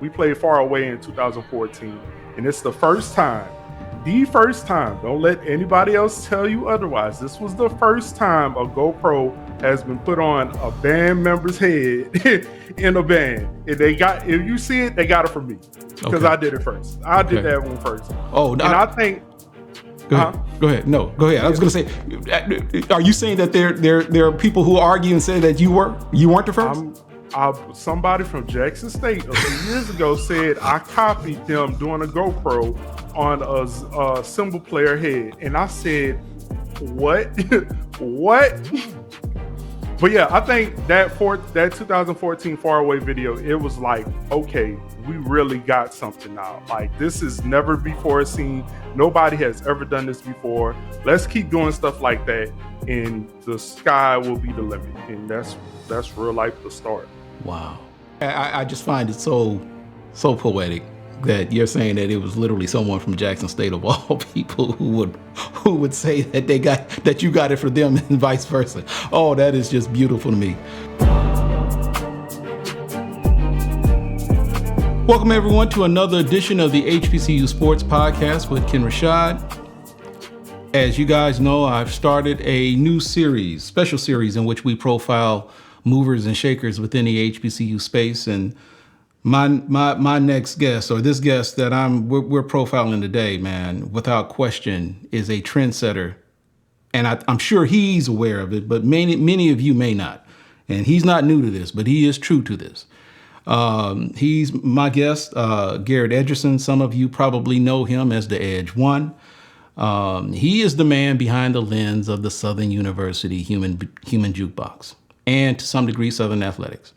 We played Far Away in 2014, and it's the first time. Don't let anybody else tell you otherwise. This was the first time a GoPro has been put on a band member's head in a band. If you see it, they got it from me because I did it first. I did that one first. Oh, and I think. Go ahead. No, go ahead. I was going to say, are you saying that there are people who argue and say that you weren't the first? Somebody from Jackson State a few years ago said I copied them doing a GoPro on a cymbal player head, and I said, "What? What?" But yeah, I think that 2014 Far Away video, it was like, okay, we really got something now. Like, this is never before seen. Nobody has ever done this before. Let's keep doing stuff like that, and the sky will be the limit. And that's real life the start. Wow. I just find it so poetic that you're saying that it was literally someone from Jackson State of all people who would say that you got it for them and vice versa. Oh, that is just beautiful to me. Welcome everyone to another edition of the HBCU Sports Podcast with Kenn Rashad. As you guys know, I've started a new series, special series in which we profile movers and shakers within the HBCU space. And my next guest, or this guest that we're profiling today, man, without question, is a trendsetter, and I'm sure he's aware of it, but many of you may not. And he's not new to this, but he is true to this. He's my guest, Garrett Edgerson. Some of you probably know him as the Edge One. He is the man behind the lens of the Southern University Human Jukebox, and to some degree Southern Athletics.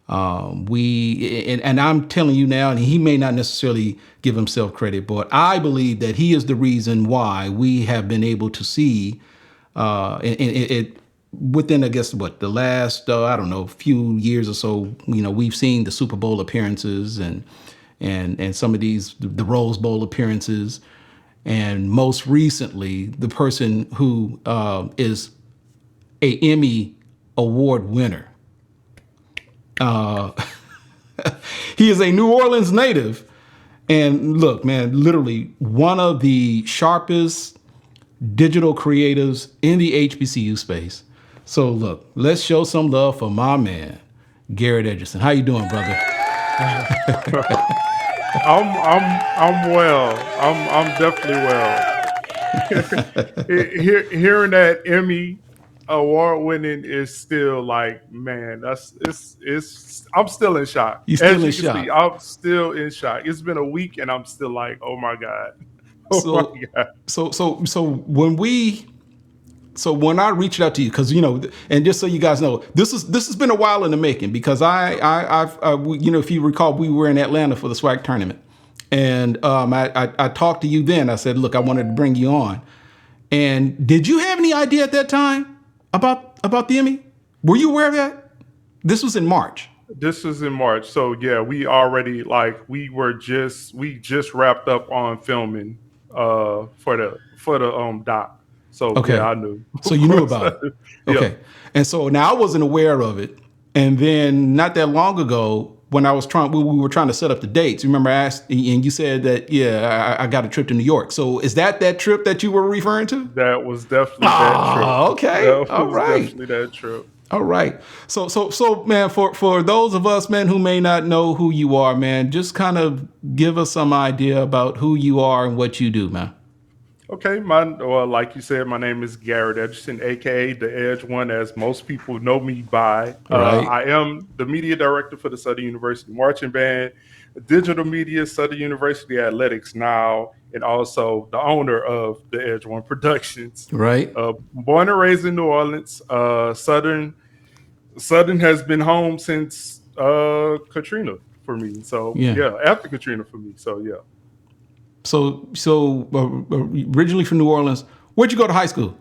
And I'm telling you now, and he may not necessarily give himself credit, but I believe that he is the reason why we have been able to see within, I guess, the last, few years or so, we've seen the Super Bowl appearances and some of these, the Rose Bowl appearances. And most recently, the person who is a Emmy Award winner. He is a New Orleans native, and look, man, literally one of the sharpest digital creatives in the HBCU space. So look, let's show some love for my man, Garrett Edgerson. How you doing, brother? I'm well. I'm definitely well. Hearing that Emmy Award-winning is still like, man, I'm still in shock. You still in shock? See, I'm still in shock. It's been a week and I'm still like, oh my God. So when I reached out to you, because and just so you guys know, this has been a while in the making, because I've if you recall, we were in Atlanta for the SWAC tournament, and I talked to you then. I said, look, I wanted to bring you on. And did you have any idea at that time about the Emmy? Were you aware of that? This was in March. This was in March. So yeah, we already we just wrapped up on filming for the doc. So okay. Yeah, I knew. So you knew about it. Okay. Yeah. And so now I wasn't aware of it. And then not that long ago, when we were trying to set up the dates, remember I asked, and you said that, yeah, I got a trip to New York. So is that trip that you were referring to? That was definitely that trip. Okay. That was all right. Definitely that trip. All right. So man, for those of us, man, who may not know who you are, man, just kind of give us some idea about who you are and what you do, man. Okay, like you said, my name is Garrett Edgerson, aka the Edge One, as most people know me by. Right. I am the media director for the Southern University Marching Band, digital media, Southern University Athletics now, and also the owner of the Edge One Productions. Right. Born and raised in New Orleans. Southern has been home since Katrina for me. So yeah, after Katrina for me. So yeah. So originally from New Orleans, where'd you go to high school?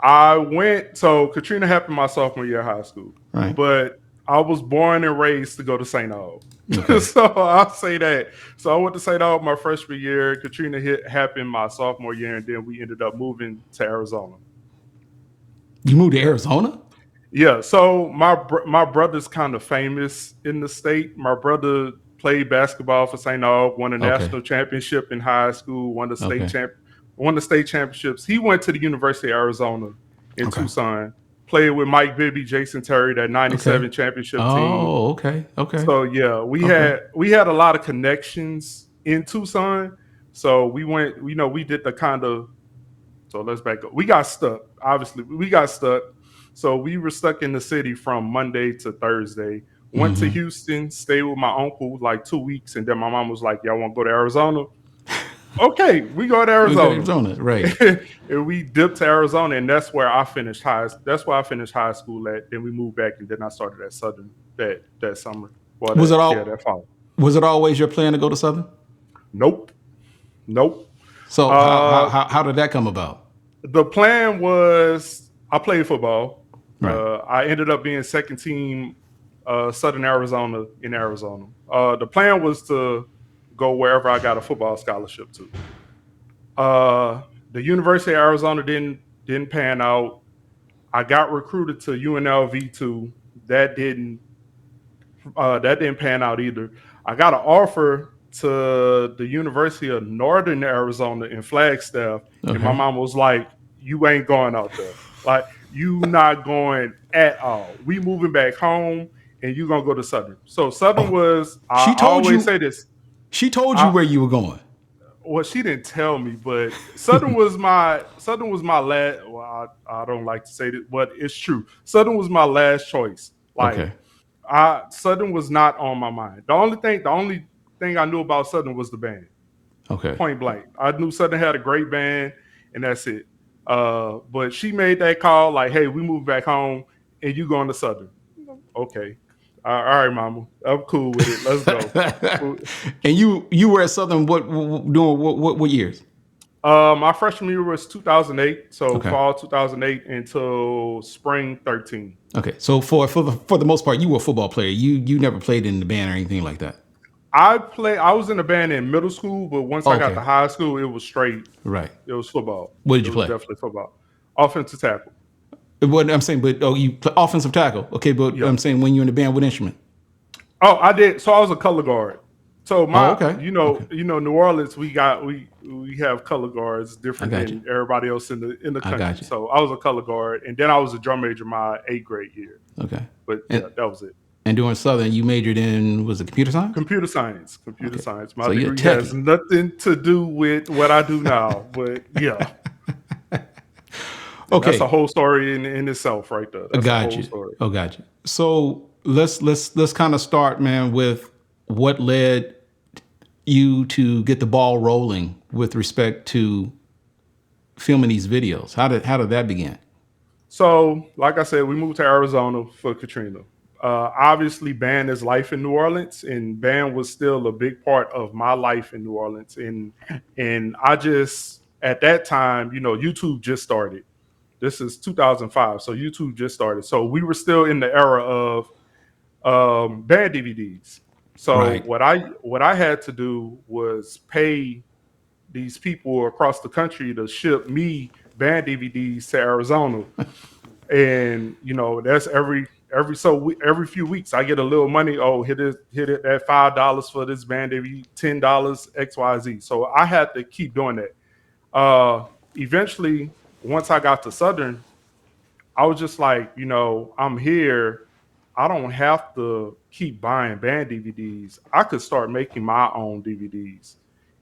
Katrina happened my sophomore year of high school, right? But I was born and raised to go to St. Aug. Okay. So I'll say that. So I went to St. Aug my freshman year. Katrina happened my sophomore year, and then we ended up moving to Arizona. You moved to Arizona? Yeah. So my brother's kind of famous in the state. My brother played basketball for St. Aug, won a Okay. national championship in high school, Okay. won the state championships. He went to the University of Arizona in Okay. Tucson, played with Mike Bibby, Jason Terry, that Okay. '97 championship team. Oh, okay. Okay. So yeah, Okay. we had a lot of connections in Tucson. So we went, we did the kind of, so let's back up. We got stuck. Obviously, we got stuck. So we were stuck in the city from Monday to Thursday. Went to Mm-hmm. Houston, stayed with my uncle like 2 weeks, and then my mom was like, "Y'all want to go to Arizona?" Okay, we go to We got Arizona, Arizona, right? and we dipped to Arizona, and that's where I finished high. That's where I finished high school at. Then we moved back, and then I started at Southern that summer. Well, Was it that fall. was it always your plan to go to Southern? Nope, nope. So Uh, how did that come about? the plan was I played football. Right. I ended up being second team Southern Arizona in Arizona. The plan was to go wherever I got a football scholarship to. The University of Arizona didn't pan out. I got recruited to UNLV2. That didn't pan out either. I got an offer to the University of Northern Arizona in Flagstaff, and my Okay. mom was like, "You ain't going out there. Like, you not going at all. We moving back home, and you gonna go to Southern." So Southern Oh, was. I she told always you. say this. She told you I where you were going. Well, she didn't tell me, but Southern was my last. Well, I don't like to say this, but it's true. Southern was my last choice. Like, Okay. Southern was not on my mind. The only thing I knew about Southern was the band. Okay. Point blank. I knew Southern had a great band, and that's it. But she made that call like, "Hey, we moved back home, and you going to Southern?" Okay. All right, Mama. I'm cool with it. Let's go. And you were at Southern doing what years? My freshman year was 2008, so Okay. fall 2008 until spring 13. Okay. So for the most part, you were a football player. You never played in the band or anything like that. I was in a band in middle school, but once I got Okay. to high school, it was straight. Right. It was football. What did It you was play? definitely football. Offensive tackle. What I'm saying, but you play offensive tackle. Okay, but Yep. I'm saying when you're in the band, what instrument? Oh, I did. So I was a color guard. So Oh, okay. Okay. New Orleans, we have color guards I different got you. than everybody else in the I country. got you. So I was a color guard, and then I was a drum major my 8th grade year. Okay. But And yeah, that was it. and during Southern, you majored in was it computer science? Computer science. Computer Okay. science. My So you're a degree has techie. nothing to do with what I do now. But yeah. And that's a Okay. whole story in itself right there. I That's a got whole you. story. Oh, got you. So let's kind of start, man, with what led you to get the ball rolling with respect to filming these videos. How did that begin? So, like I said, we moved to Arizona for Katrina. Obviously, band is life in New Orleans, and band was still a big part of my life in New Orleans. And I just at that time, YouTube just started. This is 2005, so YouTube just started. So we were still in the era of band DVDs. So Right. what I had to do was pay these people across the country to ship me band DVDs to Arizona, and that's every few weeks I get a little money. Oh, hit it at $5 for this band DVD, $10 XYZ. So I had to keep doing that. Eventually, once I got to Southern, I was just like, I'm here. I don't have to keep buying band DVDs. I could start making my own DVDs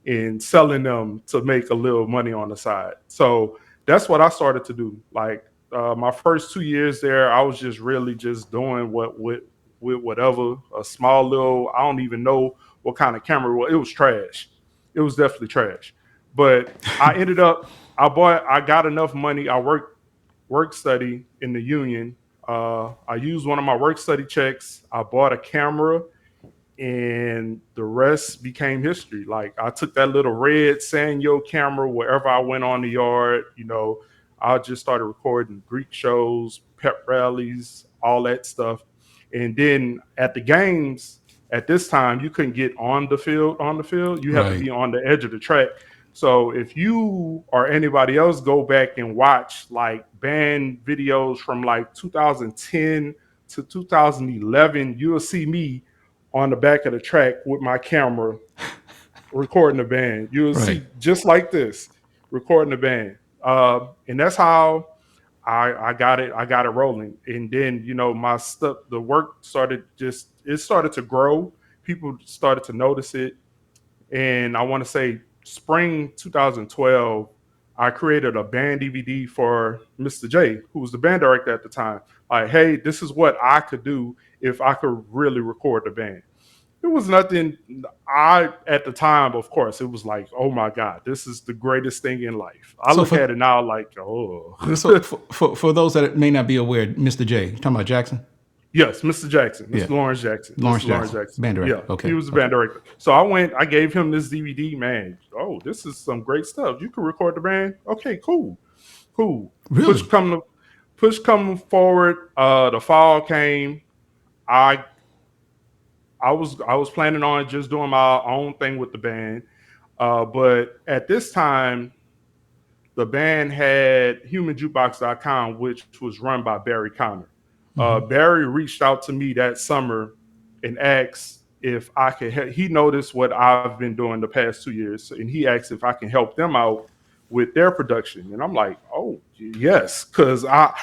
and selling them to make a little money on the side. So that's what I started to do. Like my first 2 years there, I was just really just doing what with whatever, a small little. I don't even know what kind of camera it was. It was trash. It was definitely trash. But I ended up. I got enough money. I work study in the union. I used one of my work study checks. I bought a camera, and the rest became history. Like I took that little red Sanyo camera wherever I went on the yard. I just started recording Greek shows, pep rallies, all that stuff. And then at the games, at this time, you couldn't get on the field. On the field, you have to Right. be on the edge of the track. So if you or anybody else go back and watch like band videos from like 2010 to 2011, you'll see me on the back of the track with my camera recording the band. You'll see just like this, recording the band. And that's how I got it. I got it rolling. And then, my stuff, the work started to grow. People started to notice it. And I want to say spring 2012, I created a band DVD for Mr. J, who was the band director at the time. Like, hey, this is what I could do if I could really record the band. It was nothing. At the time, of course, it was like, oh my God, this is the greatest thing in life. I look at it now like, oh. So for those that may not be aware, Mr. J, you talking about Jackson? Yes, Mr. Jackson. Mr. Lawrence Jackson. Lawrence Jackson. Band director. Yeah, okay. He was the band director. So I gave him this DVD, man. Oh, this is some great stuff. You can record the band. Okay, cool. Really? Push coming forward. The fall came. I was planning on just doing my own thing with the band. But at this time, the band had humanjukebox.com, which was run by Barry Connor. Barry reached out to me that summer and asked if I could he noticed what I've been doing the past 2 years, and he asked if I can help them out with their production. And I'm like, oh, yes, because I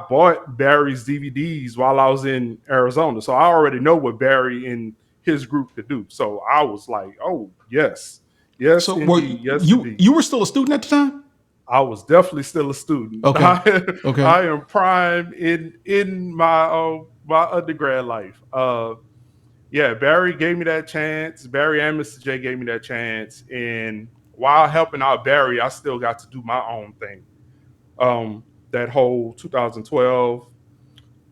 bought Barry's DVDs while I was in Arizona. So I already know what Barry and his group could do. So I was like, oh, yes. Yes, so indeed. You were still a student at the time? I was definitely still a student. Okay. Okay. I am prime in my my undergrad life. Barry gave me that chance. Barry and Mr. J gave me that chance. And while helping out Barry, I still got to do my own thing. That whole 2012,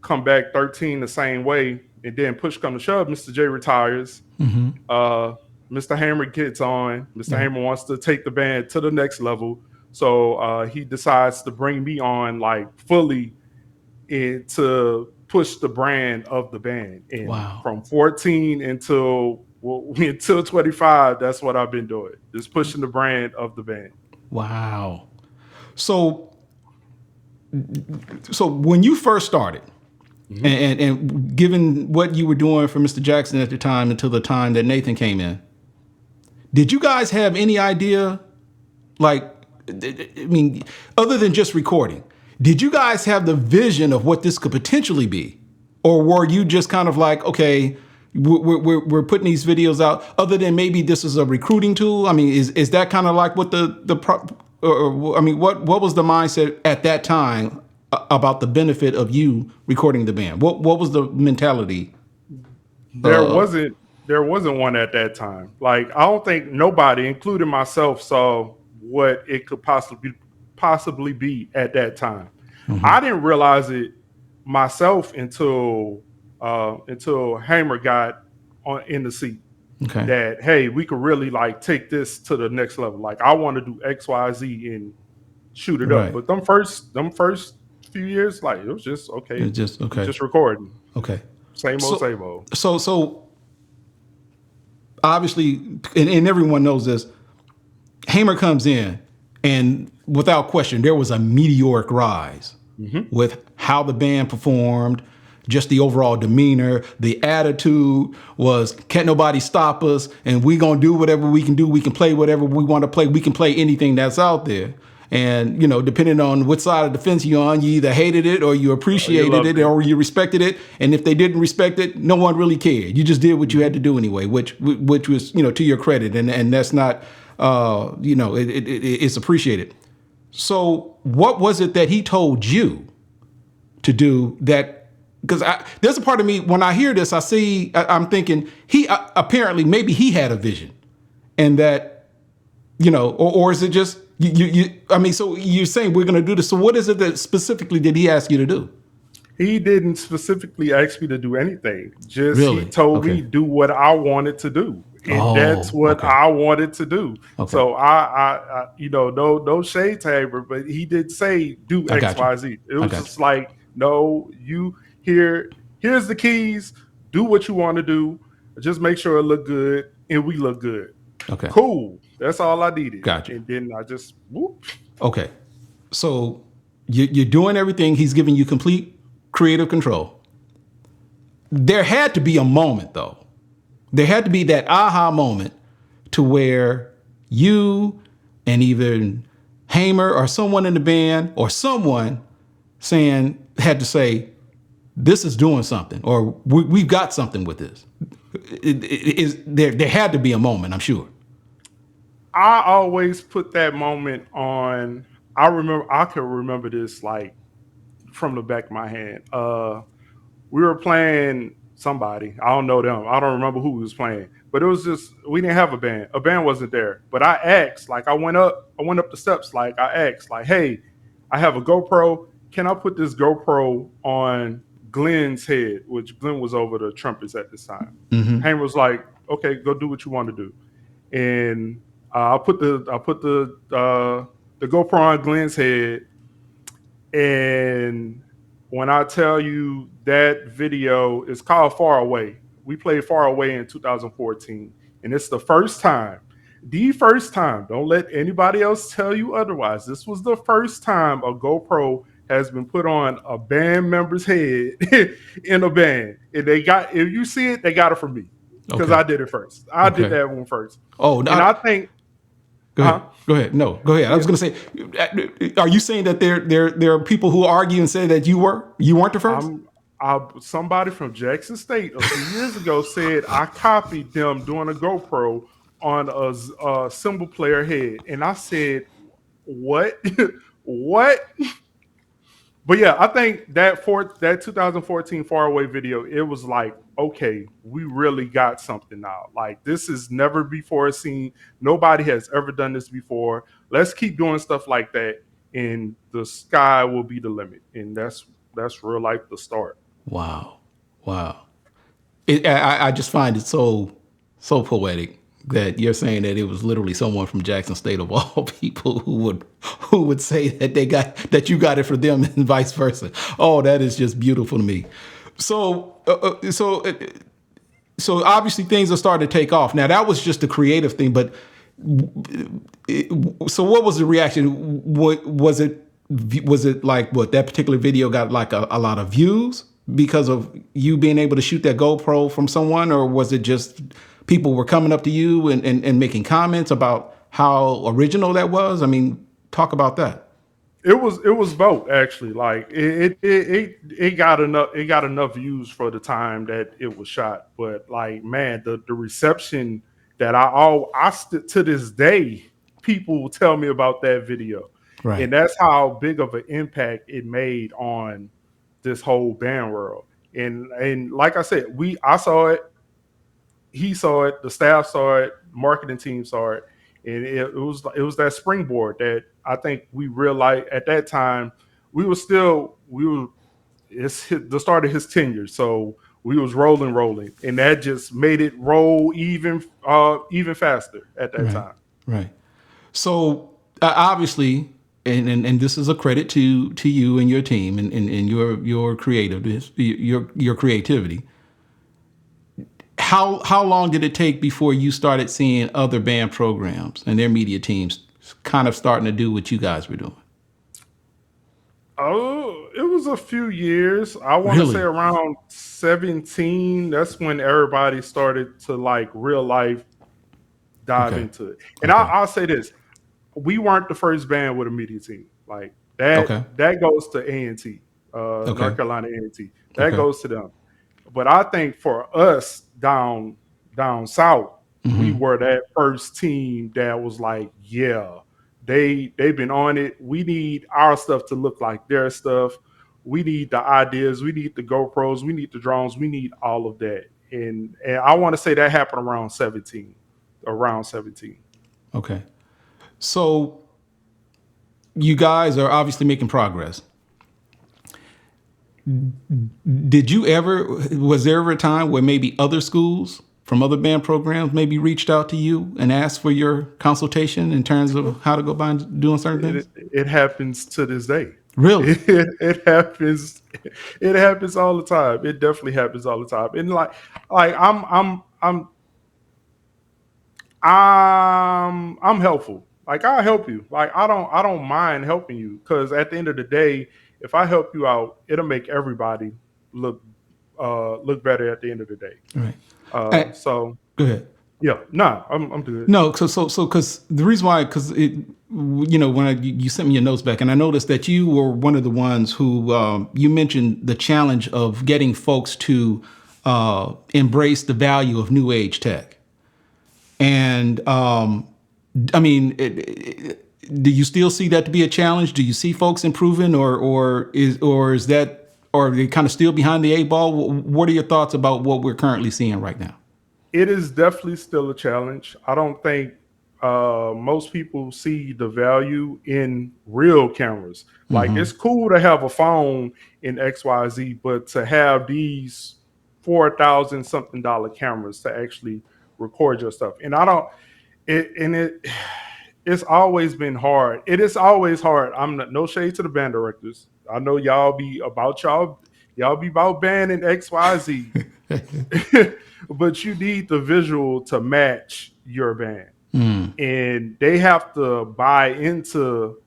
come back 13 the same way, and then push come to shove, Mr. J retires. Mr. Hammer gets on. Mr. Hammer wants to take the band to the next level. So he decides to bring me on like fully to push the brand of the band. And from 14 until 25, that's what I've been doing. Just pushing the brand of the band. Wow. So when you first started, and given what you were doing for Mr. Jackson at the time until the time that Nathan came in, did you guys have any idea, like, I mean, other than just recording, did you guys have the vision of what this could potentially be? Or were you just kind of like, okay, we're putting these videos out, other than maybe this is a recruiting tool? I mean, is that kind of like what what was the mindset at that time about the benefit of you recording the band? What was the mentality? There wasn't one at that time. Like, I don't think nobody, including myself, saw what it could possibly be at that time. I didn't realize it myself until Hamer got in the seat. Okay. That, hey, we could really like take this to the next level. Like, I want to do X, Y, Z and shoot it up. But them first few years, like, it was just okay. It's just okay. Just recording. Okay. Same old. So obviously, and everyone knows this, Hamer comes in, and without question, there was a meteoric rise with how the band performed, just the overall demeanor. The attitude was, can't nobody stop us, and we gonna do whatever we can do. We can play whatever we want to play. We can play anything that's out there. And, depending on which side of the fence you're on, you either hated it or you appreciated it or you respected it. And if they didn't respect it, no one really cared. You just did what you had to do anyway, which was, to your credit. And that's not, it's appreciated. So what was it that he told you to do that? Because there's a part of me, when I hear this, I'm thinking he apparently maybe he had a vision, and that, or is it just, so you're saying we're going to do this. So what is it that specifically did he ask you to do? He didn't specifically ask me to do anything. Just really? He told me do what I wanted to do. And that's what I wanted to do. Okay. So I no shade to Haber, but he did say do X, Y, Z. It was just like, no, here's the keys. Do what you want to do. Just make sure it look good and we look good. Okay. Cool. That's all I needed. Gotcha. And then I just whoop. Okay. So you're doing everything. He's giving you complete creative control. There had to be a moment, though, There had to be that aha moment to where you and even Hamer or someone in the band or someone had to say, this is doing something, or we've got something with this. There had to be a moment, I'm sure. I always put that moment on. I could remember this like from the back of my hand. We were playing somebody. I don't know them. I don't remember who was playing. But it was just we didn't have a band. A band wasn't there. But I asked, like I went up the steps, like I asked, like, hey, I have a GoPro. Can I put this GoPro on Glenn's head? Which Glenn was over the trumpets at this time. Mm-hmm. Hamer was like, okay, go do what you want to do. And I put the GoPro on Glenn's head, and when I tell you that video is called Far Away, we played Far Away in 2014, and it's the first time. Don't let anybody else tell you otherwise. This was the first time a GoPro has been put on a band member's head in a band. And if you see it, they got it from me because I did it first. I did that one first. Oh, and I think. Go ahead. Go ahead. No, go ahead. I was going to say, are you saying that there are people who argue and say that you weren't the first? Somebody from Jackson State a few years ago said I copied them doing a GoPro on a cymbal player head, and I said, "What? What?" But yeah, I think that 2014 Far Away video, it was like, okay, we really got something now. Like, this is never before seen. Nobody has ever done this before. Let's keep doing stuff like that, and the sky will be the limit. And that's real life the start. Wow. I just find it so poetic that you're saying that it was literally someone from Jackson State of all people who would say that you got it for them and vice versa. Oh, that is just beautiful to me. So obviously things are starting to take off. Now that was just a creative thing, but so what was the reaction? Was it like what that particular video got like a lot of views because of you being able to shoot that GoPro from someone, or was it just people were coming up to you and making comments about how original that was? I mean, talk about that. It was both actually. Like it got enough views for the time that it was shot. But like, man, the reception that to this day, people tell me about that video. Right. And that's how big of an impact it made on this whole band world. And like I said, I saw it, he saw it, the staff saw it, marketing team saw it, and it was that springboard that I think we realized at that time. It's the start of his tenure, so we was rolling, and that just made it roll even faster at that time. Right. So obviously, and this is a credit to you and your team and your creativeness, your creativity. How long did it take before you started seeing other band programs and their media teams kind of starting to do what you guys were doing? Oh, it was a few years. I want to say around 17. That's when everybody started to like real life dive into it. And I'll say this: we weren't the first band with a media team. Like that. That goes to A&T, North Carolina A&T. That goes to them. But I think for us down south, we were that first team that was like, yeah, they've been on it. We need our stuff to look like their stuff. We need the ideas. We need the GoPros. We need the drones. We need all of that. And I want to say that happened around 17. Okay. So you guys are obviously making progress. Was there ever a time where maybe other schools from other band programs maybe reached out to you and asked for your consultation in terms of how to go about doing certain things? It happens to this day. Really? It happens. It happens all the time. It definitely happens all the time. And like I'm helpful. Like I'll help you. Like I don't mind helping you because at the end of the day, if I help you out, it'll make everybody look look better at the end of the day. Right. I, So go ahead. yeah, nah, I'm good. No, because the reason why, because when you sent me your notes back, and I noticed that you were one of the ones who you mentioned the challenge of getting folks to embrace the value of new age tech, and I mean, do you still see that to be a challenge? Do you see folks improving, or is that, or are they kind of still behind the 8 ball? What are your thoughts about what we're currently seeing right now? It is definitely still a challenge. I don't think most people see the value in real cameras. Like Mm-hmm. it's cool to have a phone in XYZ, but to have these 4,000 something dollar cameras to actually record your stuff. And I don't it it's always been hard. It is always hard. I'm not, no shade to the band directors. I know y'all be about banning XYZ. But you need the visual to match your band. Mm. And they have to buy into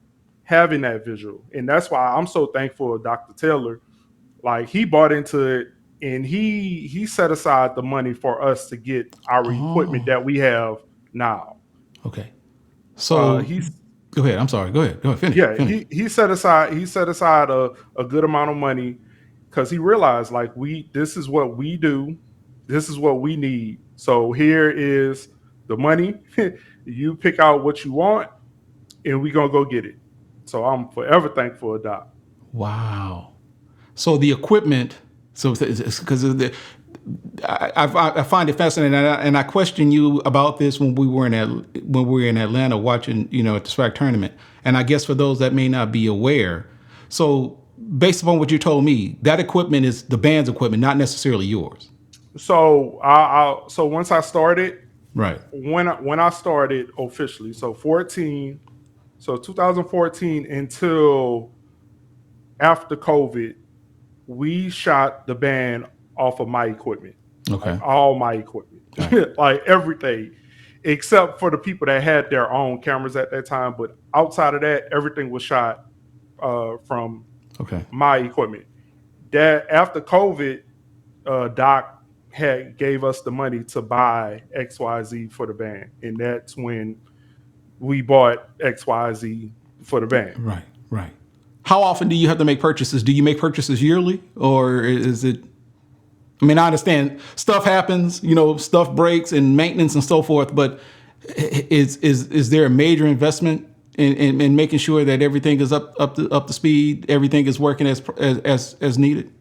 having that visual. And that's why I'm so thankful of Dr. Taylor. Like he bought into it and he set aside the money for us to get our equipment Oh, that we have now. okay. So He's go ahead. I'm sorry. Go ahead. Go ahead. Finish. yeah, Finish. he set aside a good amount of money because he realized like this is what we do, this is what we need. So here is the money. You pick out what you want, and we gonna go get it. So I'm forever thankful for Doc. Wow. So the equipment. So because I find it fascinating, and I question you about this when we were in Atlanta watching, at the SWAC tournament. And I guess for those that may not be aware, so based upon what you told me, that equipment is the band's equipment, not necessarily yours. So so once I started, Right. when I started officially, so 2014 until after COVID, we shot the band off of my equipment, like Okay. all my equipment, Right. like everything, except for the people that had their own cameras at that time. But outside of that, everything was shot from Okay. my equipment. That after COVID, Doc had gave us the money to buy XYZ for the band, and that's when we bought XYZ for the band. Right. Right. How often do you have to make purchases? Do you make purchases yearly, or is it? I mean, I understand stuff happens, stuff breaks and maintenance and so forth, but is there a major investment in making sure that everything is up to speed, everything is working as needed?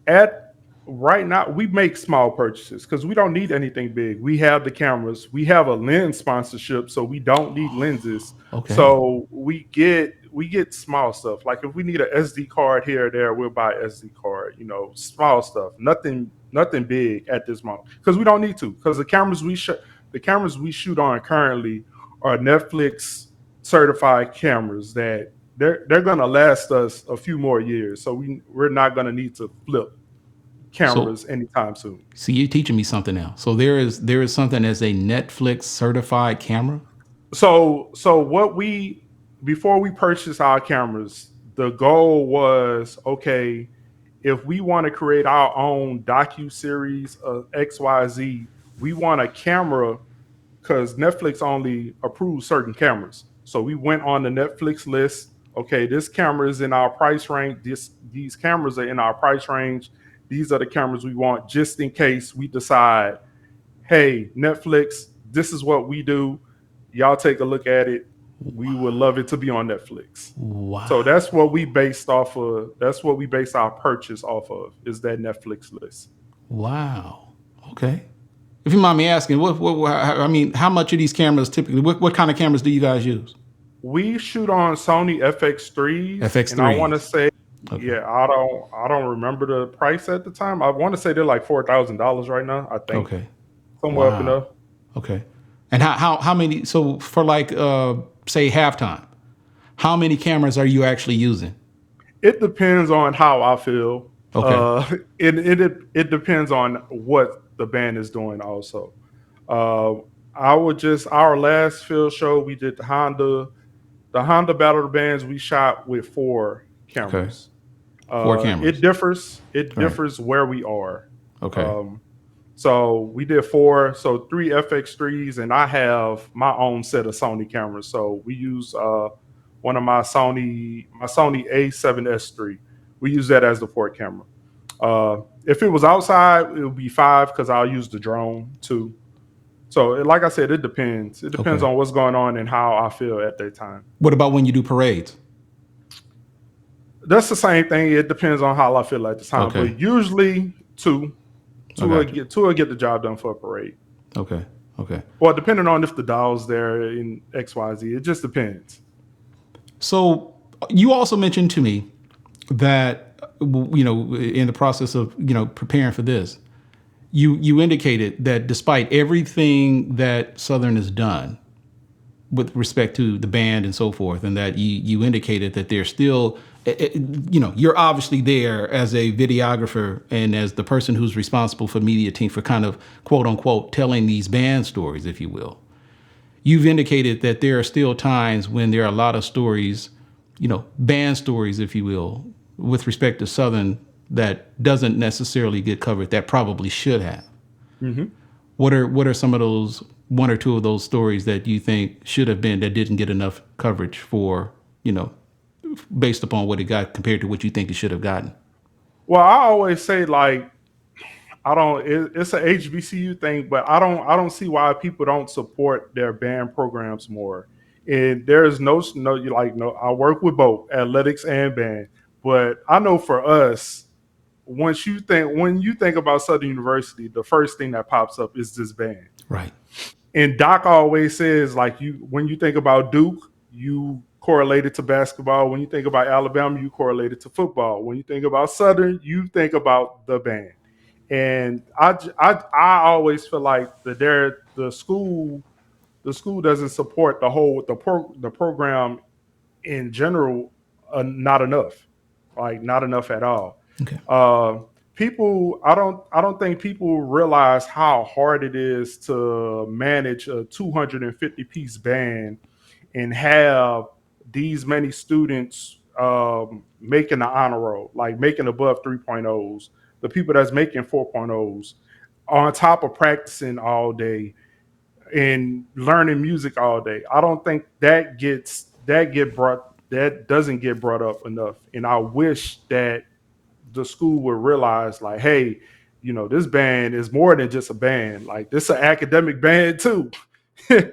At right now, we make small purchases because we don't need anything big. We have the cameras, we have a lens sponsorship, so we don't need lenses. Okay. So we get small stuff. Like if we need an SD card here or there, we'll buy SD card. Small stuff. Nothing big at this moment because we don't need to. Because the cameras we shoot on currently are Netflix certified cameras that they're gonna last us a few more years. So we're not gonna need to flip So, cameras anytime soon. see, you're teaching me something now. So there is something as a Netflix certified camera. So before we purchased our cameras, the goal was okay, if we want to create our own docu series of XYZ, we want a camera because Netflix only approves certain cameras. So we went on the Netflix list. Okay, this camera is in our price range. These cameras are in our price range. These are the cameras we want, just in case we decide, hey, Netflix, this is what we do. Y'all take a look at it. We would love it to be on Netflix. So Wow. that's what we based off of. That's what we base our purchase off of, is that Netflix list. Wow. Okay. If you mind me asking, I mean, how much of these cameras typically? What kind of cameras do you guys use? We shoot on Sony FX3s, and I want to FX3s. say, Okay. yeah, I don't remember the price at the time. I want to say they're like $4,000 right now. I think Okay. somewhere up in Wow. there. Okay. And how many? So for like say halftime, how many cameras are you actually using? It depends on how I feel. Okay. It depends on what the band is doing also. Uh, our last field show we did the Honda Battle of the Bands. We shot with 4 Okay. cameras. 4 It cameras. differs. It Right. differs where we are. Okay. So we did 4, so 3 FX3s, and I have my own set of Sony cameras. So we use one of my Sony A7S3. We use that as the 4 camera. If it was outside, it would be 5 because I'll use the drone too. So like I said, it depends. It depends Okay. on what's going on and how I feel at that time. What about when you do parades? That's the same thing. It depends on how I feel at the time. Okay. But usually 2. Two will got you. get the job done for a parade. Okay. Okay. Well, depending on if the doll's there in XYZ, it just depends. So you also mentioned to me that, in the process of, preparing for this, you indicated that despite everything that Southern has done with respect to the band and so forth, and that you indicated that there's still, you're obviously there as a videographer and as the person who's responsible for media team for kind of quote unquote telling these band stories, if you will. You've indicated that there are still times when there are a lot of stories, band stories, if you will, with respect to Southern that doesn't necessarily get covered that probably should have. Mm-hmm. What are some of those, 1 or 2 of those stories that you think should have been that didn't get enough coverage for, based upon what it got compared to what you think it should have gotten? Well, I always say like it's an HBCU thing, but I don't see why people don't support their band programs more. And there is no I work with both athletics and band, but I know for us, when you think about Southern University, the first thing that pops up is this band. Right. And Doc always says, like, when you think about Duke, you correlate it to basketball. When you think about Alabama, you correlate it to football. When you think about Southern, you think about the band. And I always feel like the school doesn't support the program in general, not enough, like not enough at all. Okay. I don't think people realize how hard it is to manage a 250 piece band and have these many students making the honor roll, like making above 3.0s, the people that's making 4.0s, on top of practicing all day and learning music all day. I don't think that doesn't get brought up enough. And I wish that the school would realize, like, hey, this band is more than just a band. Like, this is an academic band too. Right.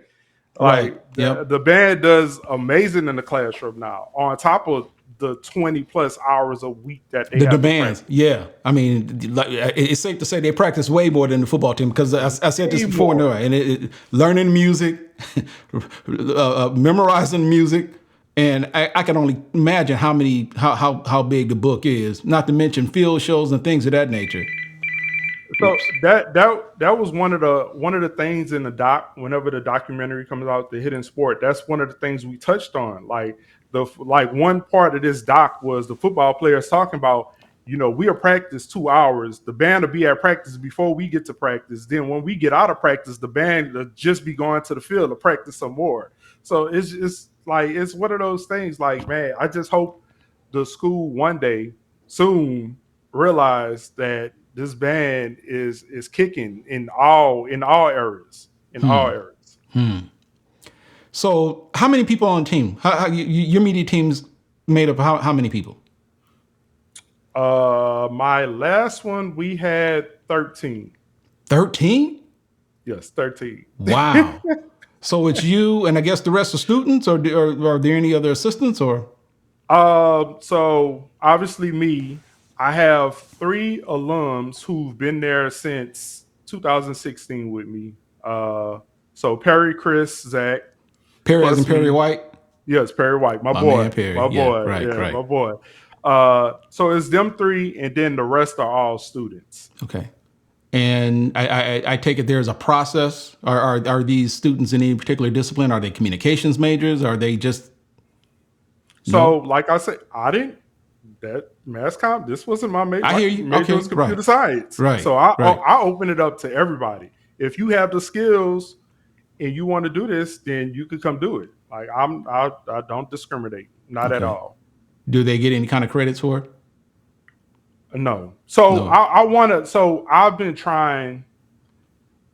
Like Yep. the band does amazing in the classroom now, on top of the 20 plus hours a week that they The have to demands, practice. yeah. I mean, it's safe to say they practice way more than the football team because I said this Way before, more. Noah, and learning music, memorizing music, and I can only imagine how big the book is. Not to mention field shows and things of that nature. So Oops. that was one of the things in the doc. Whenever the documentary comes out, The Hidden Sport, that's one of the things we touched on. Like one part of this doc was the football players talking about, we are practice 2 hours. The band will be at practice before we get to practice. Then when we get out of practice, the band will just be going to the field to practice some more. So it's like, it's one of those things. Like, man, I just hope the school one day soon realize that this band is kicking in all areas. So, how many people on the team? Your media team's made up of how many people? My last one, we had 13. 13? Yes, 13. Wow. So it's you and I guess the rest of students, or are there any other assistants, or? So obviously me, I have 3 alums who've been there since 2016 with me. So Perry, Chris, Zach, Perry as in plus Perry me. White? Yes, Perry White, my My boy, man Perry. my Yeah, boy, right, yeah, right. my boy. So it's them 3, and then the rest are all students. Okay. And I take it there's a process. Are these students in any particular discipline? Are they communications majors? Are they just? So, like I said, that mass comm. This wasn't my major. I hear you. Major Okay, was computer right. science. Right, So I right. open it up to everybody. If you have the skills and you want to do this, then you could come do it. Like I don't discriminate, not at Okay. all. Do they get any kind of credits for it? No. So No. I want to. So I've been trying.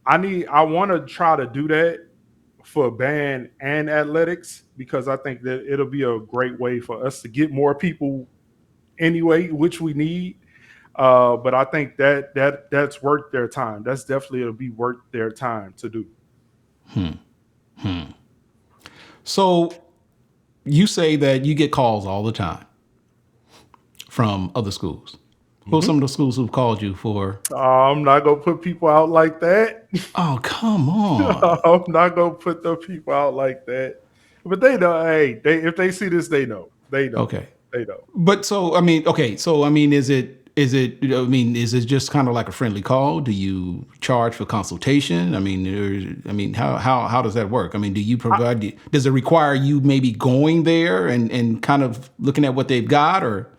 I want to try to do that for band and athletics because I think that it'll be a great way for us to get more people anyway, which we need. But I think that's worth their time. That's definitely it'll be worth their time to do. So you say that you get calls all the time from other schools. Who are some of the schools who've called you for? I'm not gonna put people out like that. Oh, come on. I'm not gonna put the people out like that. But they know. Hey, if they see this, they know. They know. Okay. They know. But so, I mean, okay. So, I mean, is it just kind of like a friendly call? Do you charge for consultation? How does that work? I mean, do you provide, does it require you maybe going there and kind of looking at what they've got or?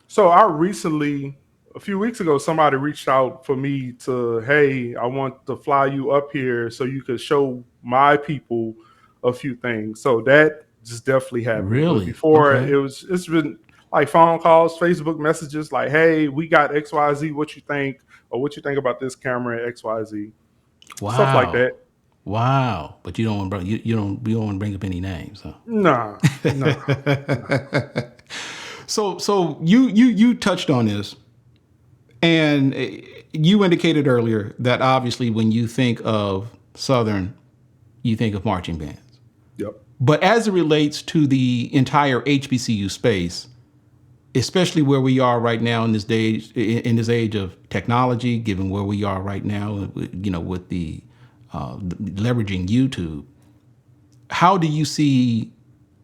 So I recently, a few weeks ago, somebody reached out for me to, hey, I want to fly you up here so you could show my people a few things. So that just definitely happened. But Really? before Okay. it's been like phone calls, Facebook messages, like, hey, we got XYZ, what you think? Or what you think about this camera at XYZ? Stuff like Wow. that. Wow. But you don't want to bring, you don't want to bring up any names, huh? Nah, nah, nah. So you touched on this, and you indicated earlier that obviously when you think of Southern, you think of marching bands. Yep. But as it relates to the entire HBCU space, especially where we are right now in this age of technology, given where we are right now, with the leveraging YouTube, how do you see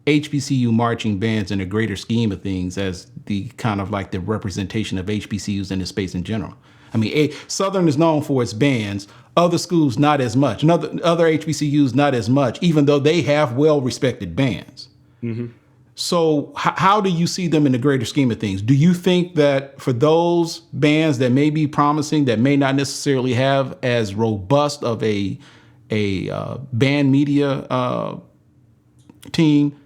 HBCU marching bands in a greater scheme of things as the kind of like the representation of HBCUs in the space in general? I mean, Southern is known for its bands. Other schools, not as much. Other HBCUs, not as much, even though they have well-respected bands. Mm-hmm. So how do you see them in the greater scheme of things? Do you think that for those bands that may be promising, that may not necessarily have as robust of a band media team,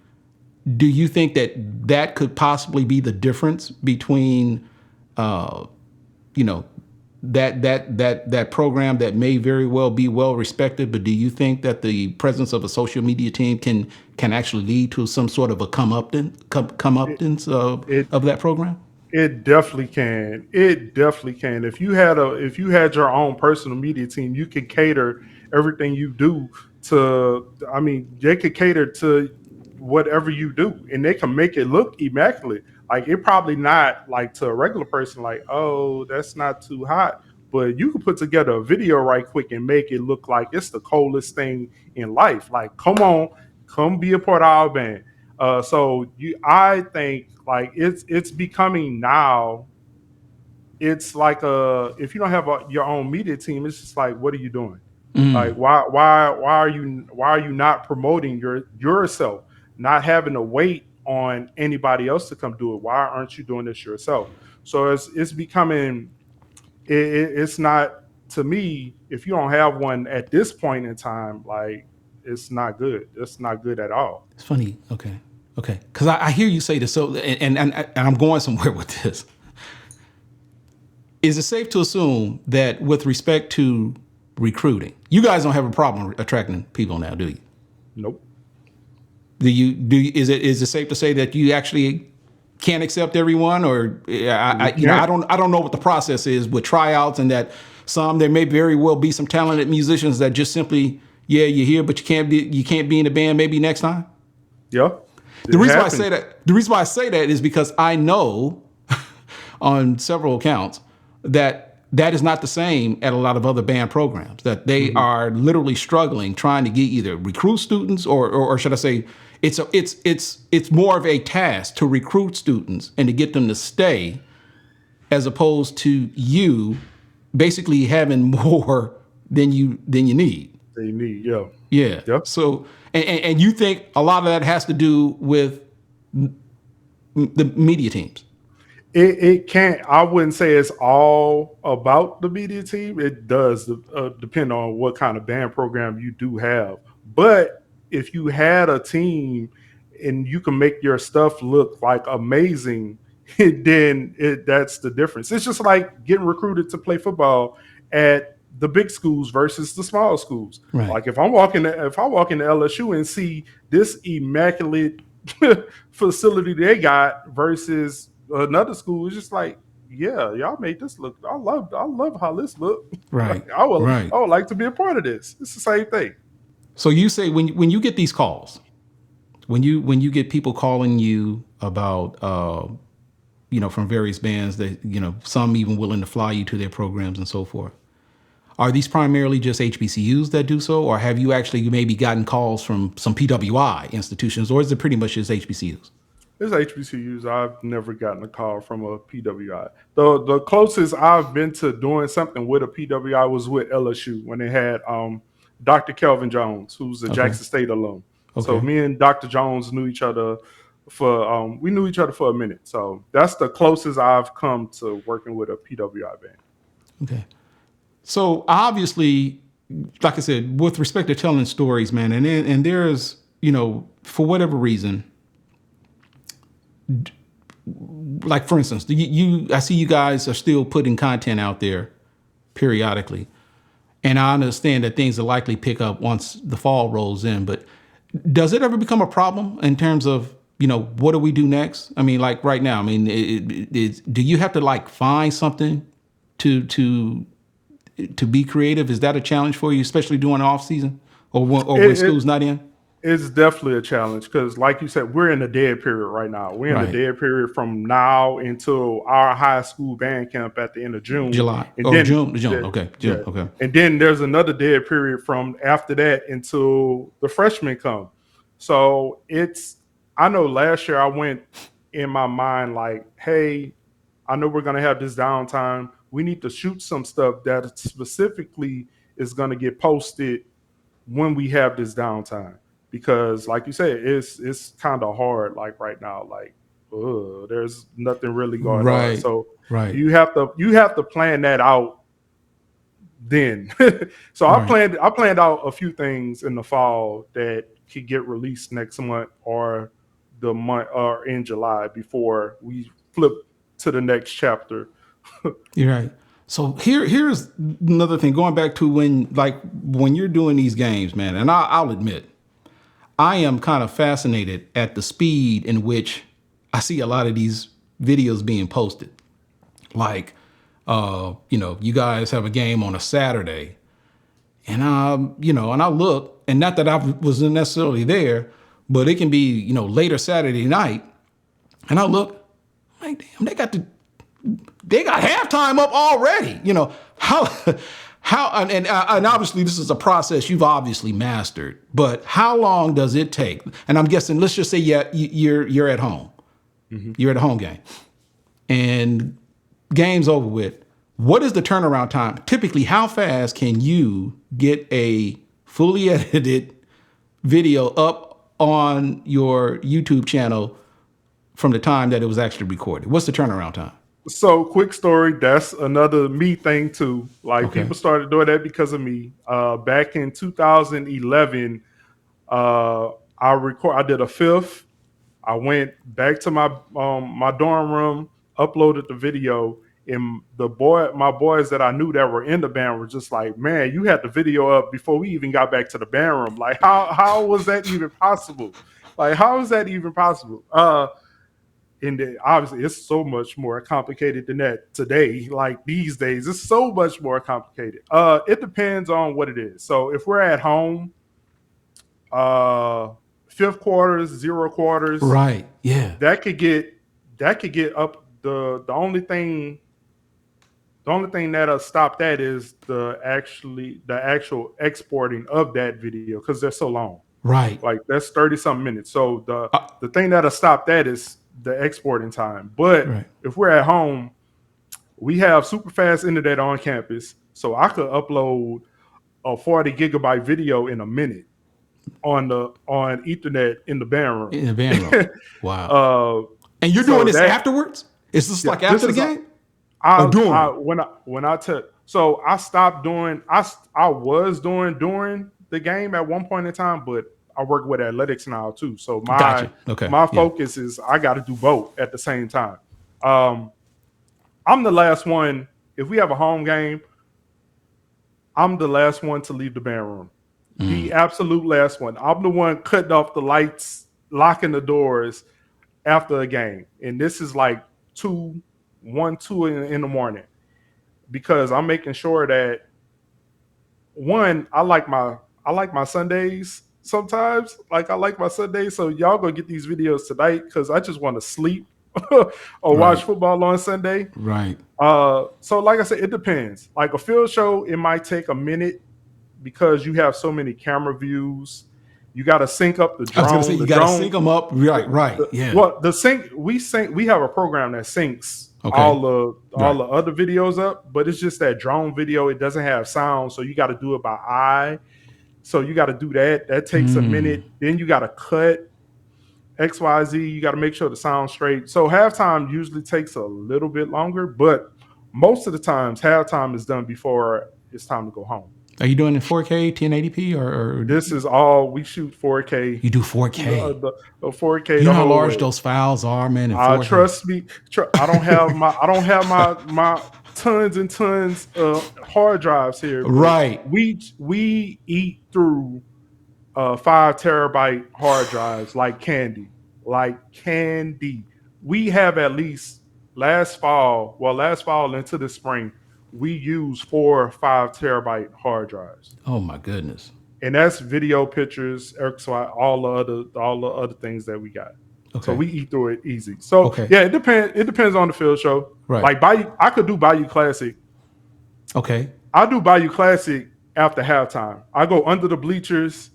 do you think that could possibly be the difference between, that program that may very well be well respected, but do you think that the presence of a social media team can actually lead to some sort of a comeuppance of that program? It definitely can. It definitely can. If you had your own personal media team, you could cater everything you do to. I mean, they could cater to whatever you do, and they can make it look immaculate. Like it probably not like to a regular person, like, oh, that's not too hot. But you can put together a video right quick and make it look like it's the coolest thing in life. Like, come on, come be a part of our band. I think like it's becoming now. It's like if you don't have your own media team, it's just like, what are you doing? Like why are you not promoting yourself? Not having to wait on anybody else to come do it. Why aren't you doing this yourself? So it's becoming it's not, to me, if you don't have one at this point in time, like it's not good. It's not good at all. It's funny. Okay. Because I hear you say this. So, and I'm going somewhere with this. Is it safe to assume that with respect to recruiting, you guys don't have a problem attracting people now, do you? Nope. Is it safe to say that you actually can't accept everyone, or I don't know what the process is with tryouts, and that there may very well be some talented musicians that just simply, you're here, but you can't be in the band maybe next time. Yeah. The reason why I say that is because I know on several accounts that is not the same at a lot of other band programs, that they are literally struggling trying to get either recruit students or should I say it's more of a task to recruit students and to get them to stay, as opposed to you basically having more than you need. They need, yeah. Yeah. Yep. So, and you think a lot of that has to do with the media teams? It can't. I wouldn't say it's all about the media team. It does depend on what kind of band program you do have. But if you had a team and you can make your stuff look like amazing, that's the difference. It's just like getting recruited to play football at the big schools versus the small schools. Right. Like if I walk into LSU and see this immaculate facility they got versus another school, it's just like, yeah, y'all made this look. I love how this look. Right. I Right. would like to be a part of this. It's the same thing. So you say when you get these calls, when you get people calling you about from various bands that some even willing to fly you to their programs and so forth, are these primarily just HBCUs that do so, or have you actually maybe gotten calls from some PWI institutions, or is it pretty much just HBCUs? It's HBCUs. I've never gotten a call from a PWI. The closest I've been to doing something with a PWI was with LSU when they had Dr. Kelvin Jones, who's a Jackson State alum. Okay. So me and Dr. Jones knew each other for a minute. So that's the closest I've come to working with a PWI band. Okay. So obviously, like I said, with respect to telling stories, man, and there's, for whatever reason, like for instance, I see you guys are still putting content out there periodically, and I understand that things will likely pick up once the fall rolls in. But does it ever become a problem in terms of what do we do next? I mean, like right now, I mean, do you have to like find something to be creative? Is that a challenge for you, especially during the off season or when school's not in? It's definitely a challenge because, like you said, we're in a dead period right now. We're in the dead period from now until our high school band camp at the end of June. June. Okay. June. Yeah. Okay. And then there's another dead period from after that until the freshmen come. So I know last year I went in my mind like, hey, I know we're going to have this downtime. We need to shoot some stuff that specifically is going to get posted when we have this downtime. Because like you said, it's kind of hard like right now. Like, there's nothing really going on. So you have to plan that out then. So I planned out a few things in the fall that could get released next month or the month or in July before we flip to the next chapter. You're right. So here's another thing. Going back to when you're doing these games, man, and I'll admit, I am kind of fascinated at the speed in which I see a lot of these videos being posted. Like, you guys have a game on a Saturday, and and I look, and not that I wasn't necessarily there, but it can be, later Saturday night, and I look, like, damn, they got halftime up already. How and obviously this is a process you've obviously mastered, but how long does it take? And I'm guessing, let's just say you're at home, you're at a home game, and game's over with. What is the turnaround time? Typically, how fast can you get a fully edited video up on your YouTube channel from the time that it was actually recorded? What's the turnaround time? So, quick story. That's another me thing too. Like people started doing that because of me. Back in 2011, I did a fifth. I went back to my dorm room, uploaded the video, and my boys that I knew that were in the band were just like, "Man, you had the video up before we even got back to the band room. Like, how was that even possible? Like, how is that even possible?" And obviously, it's so much more complicated than that today. Like these days, it's so much more complicated. It depends on what it is. So if we're at home, fifth quarters, zero quarters, right? Yeah, that could get up. The only thing that'll stop that is the actual exporting of that video because they're so long. Right. Like that's 30-something minutes. So the thing that'll stop that is the exporting time. But if we're at home, we have super fast internet on campus. So I could upload a 40 gigabyte video in a minute on Ethernet in the band room. In the band room. Wow. And you're doing this afterwards? Is this like after the game? So I stopped doing. I was doing during the game at one point in time, but I work with athletics now too. So my focus is I got to do both at the same time. I'm the last one. If we have a home game, I'm the last one to leave the band room. The absolute last one. I'm the one cutting off the lights, locking the doors after a game. And this is like 2 in the morning, because I'm making sure that, one, I like my Sundays sometimes. Like, I like my Sundays. So y'all gonna get these videos tonight because I just want to sleep or watch football on Sunday. Right. So like I said, it depends. Like a field show, it might take a minute because you have so many camera views. You got to sync up the drone. I was gonna say you got to sync them up. Right. Yeah. Well, we have a program that syncs all the other videos up, but it's just that drone video. It doesn't have sound, so you got to do it by eye. So you got to do that. That takes a minute. Then you got to cut XYZ. You got to make sure the sound's straight. So halftime usually takes a little bit longer, but most of the times halftime is done before it's time to go home. Are you doing it in 4K, 1080p, or this is all we shoot 4K? You do 4K. The 4K. You know how large those files are, man. In 4K. Trust me. I don't have my tons and tons of hard drives here. Right. We eat through 5 terabyte hard drives like candy. We have at least last fall into the spring, we use 4 or 5 terabyte hard drives. Oh my goodness! And that's video, pictures, XY, all the other things that we got. Okay. So we eat through it easy. So yeah, it depends. It depends on the field show. Right. Like I could do Bayou Classic. Okay. I do Bayou Classic after halftime. I go under the bleachers.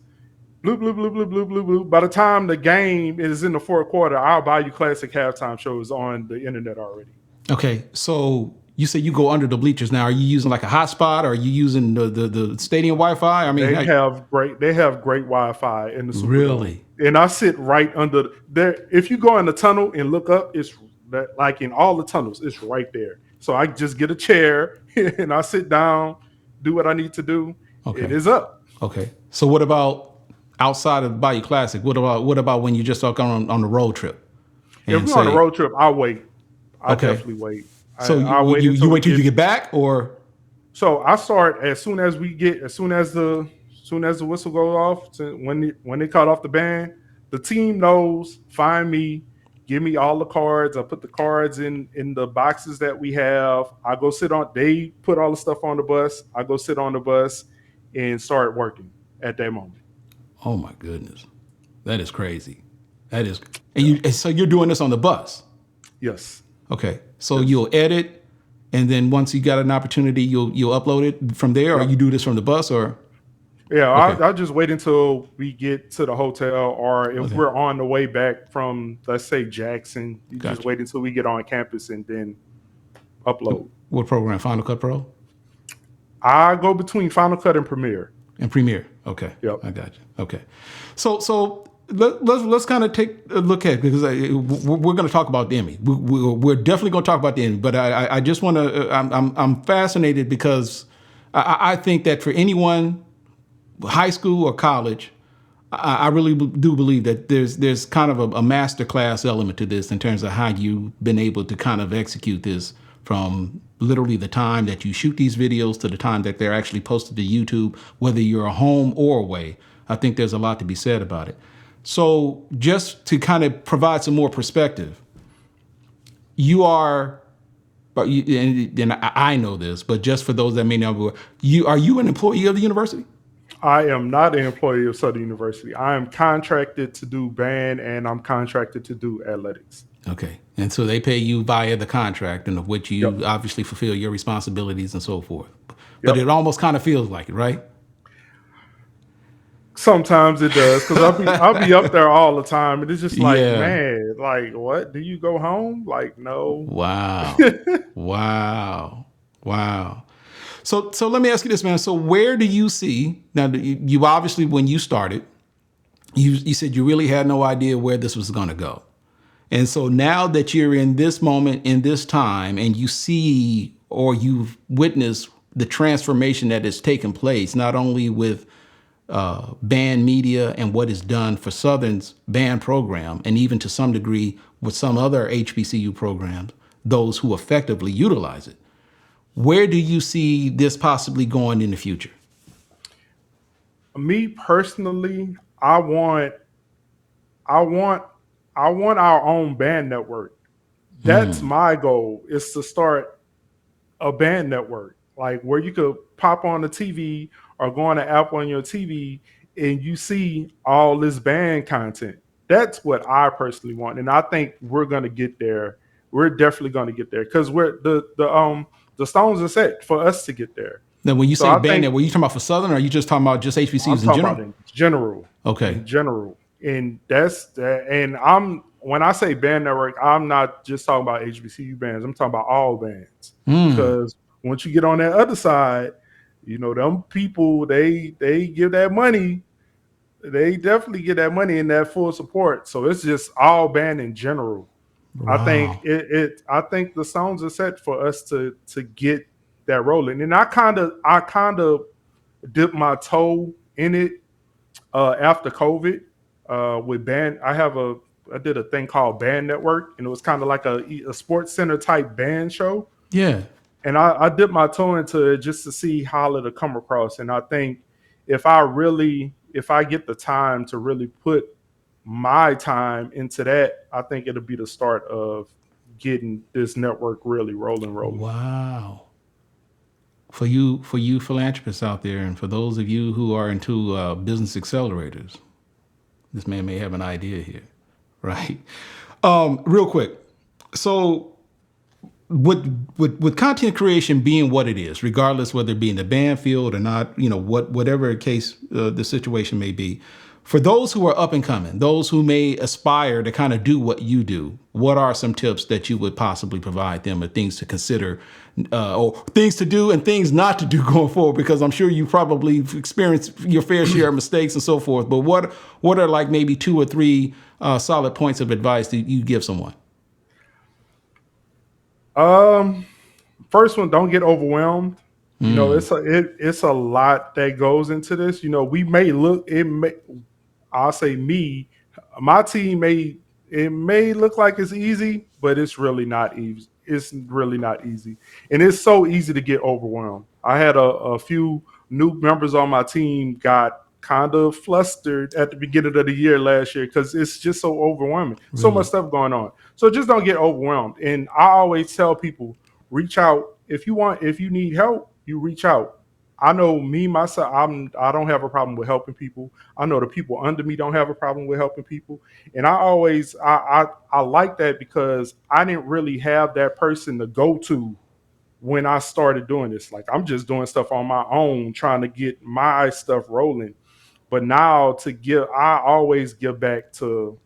Bloop, bloop, bloop, bloop, bloop, bloop, bloop. By the time the game is in the fourth quarter, our Bayou Classic halftime show is on the internet already. Okay, so you say you go under the bleachers. Now, are you using like a hotspot, or are you using the stadium Wi-Fi? I mean, they have great Wi-Fi in the Super Bowl. Really? And I sit right under there. If you go in the tunnel and look up, it's like in all the tunnels, it's right there. So I just get a chair and I sit down, do what I need to do. Okay. It is up. Okay. So what about outside of Bayou Classic? What about when you just talk on the road trip? If we're on the road trip, I'll wait. I definitely wait. So you wait till you get back, or? So I start as soon as the whistle goes off. When they cut off the band, the team knows. Find me, give me all the cards. I put the cards in the boxes that we have. I go sit on. They put all the stuff on the bus. I go sit on the bus and start working at that moment. Oh my goodness, that is crazy. That is, and so you're doing this on the bus? Yes. Okay, so you'll edit, and then once you got an opportunity, you'll upload it from there, or you do this from the bus, or? Yeah, okay. I'll just wait until we get to the hotel, or if we're on the way back from, let's say, Jackson, you just wait until we get on campus and then upload. What program? Final Cut Pro? I go between Final Cut and Premiere. And Premiere, okay. Yep. I got you. Okay, so let's kind of take a look at it, because we're going to talk about the Emmy. We're definitely going to talk about the Emmy, but I just want to. I'm fascinated because I think that for anyone, high school or college, I really do believe that there's kind of a masterclass element to this in terms of how you've been able to kind of execute this from literally the time that you shoot these videos to the time that they're actually posted to YouTube, whether you're home or away. I think there's a lot to be said about it. So just to kind of provide some more perspective, you are, and I know this, but just for those that may not be, are you an employee of the university? I am not an employee of Southern University. I am contracted to do band, and I'm contracted to do athletics. Okay. And so they pay you via the contract, and of which you obviously fulfill your responsibilities and so forth. But it almost kind of feels like it, right? Sometimes it does, because I'll be up there all the time, and it's just like, man, like, what? Do you go home? Like, no. Wow. Wow. So let me ask you this, man. So where do you see, now you obviously, when you started, you said you really had no idea where this was going to go. And so now that you're in this moment, in this time, and you see, or you've witnessed the transformation that has taken place, not only with band media and what is done for Southern's band program, and even to some degree with some other HBCU programs, those who effectively utilize it. Where do you see this possibly going in the future? Me personally, I want, I want our own band network. That's my goal. Is to start a band network, like where you could pop on the TV or go on the app on your TV and you see all this band content. That's what I personally want, and I think we're gonna get there. We're definitely gonna get there because we're the stones are set for us to get there. Now, when you So say I band, think were you talking about for Southern, or are you just talking about just I'm HBCUs in talking general? about in general, Okay. in general, and that's that. And I'm when I say band network, I'm not just talking about HBCU bands. I'm talking about all bands because once you get on that other side, them people they give that money. They definitely get that money and that full support. So it's just all band in general. I think Wow. I think the songs are set for us to get that rolling. And I kind of dipped my toe in it after COVID with band. I did a thing called Band Network, and it was kind of like a Sports Center type band show. Yeah. And I dipped my toe into it just to see how it'll come across. And I think if I get the time to really put my time into that, I think it'll be the start of getting this network really rolling. Wow. For you philanthropists out there, and for those of you who are into business accelerators, this man may have an idea here, right? Real quick. So with content creation being what it is, regardless whether it be in the band field or not, whatever case the situation may be, for those who are up and coming, those who may aspire to kind of do what you do, what are some tips that you would possibly provide them, or things to consider, or things to do and things not to do going forward? Because I'm sure you probably experienced your fair share of mistakes and so forth. But what are like maybe 2 or 3 solid points of advice that you give someone? Um, First one, don't get overwhelmed. It's a lot that goes into this. We may look it may I'll say me, my team may look like it's easy, but it's really not easy. It's really not easy. And it's so easy to get overwhelmed. I had a few new members on my team got kind of flustered at the beginning of the year last year because it's just so overwhelming. So much Really? stuff going on. So just don't get overwhelmed. And I always tell people, reach out if you need help, you reach out. I know me myself. I don't have a problem with helping people. I know the people under me don't have a problem with helping people, and I like that because I didn't really have that person to go to when I started doing this. Like I'm just doing stuff on my own, trying to get my stuff rolling. But now I always give back to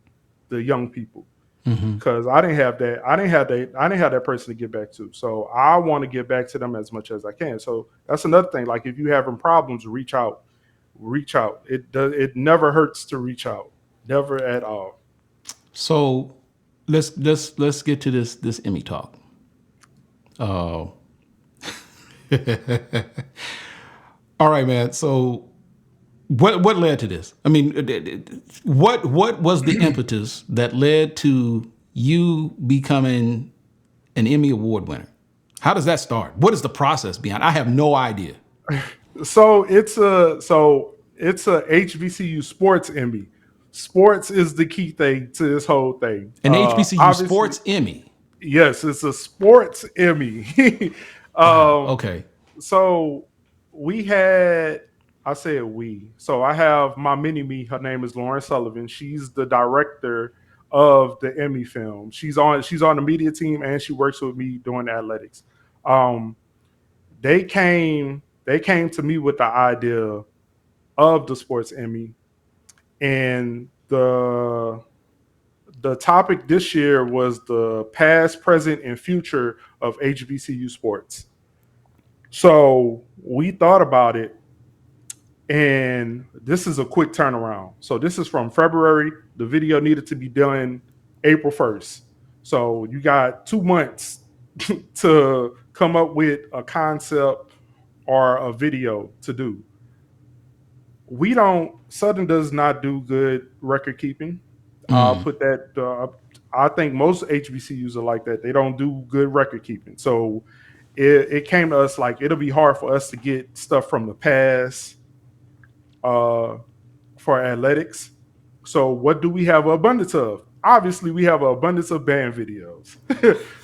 the young people because I didn't have that. I didn't have that person to get back to. So I want to get back to them as much as I can. So that's another thing. Like if you having problems, reach out. Reach out. It never hurts to reach out. Never at all. So let's get to this Emmy talk. Oh, all right, man. So what led to this? I mean, what was the impetus that led to you becoming an Emmy Award winner? How does that start? What is the process behind? I have no idea. So it's a HBCU Sports Emmy. Sports is the key thing to this whole thing. An HBCU Obviously, Sports Emmy. yes, it's a Sports Emmy. Wow. um, Okay. so we had I said we. So I have my mini me. Her name is Lauren Sullivan. She's the director of the Emmy film. She's on the media team and she works with me doing athletics. Um, they came to me with the idea of the Sports Emmy, and the topic this year was the past, present, and future of HBCU sports. So we thought about it, and this is a quick turnaround. So this is from February. The video needed to be done April 1st. So you got 2 months to come up with a concept or a video to do. Southern does not do good record keeping. I'll put that. I think most HBCUs are like that. They don't do good record keeping. So it came to us like it'll be hard for us to get stuff from the past for athletics. So what do we have an abundance of? Obviously, we have an abundance of band videos.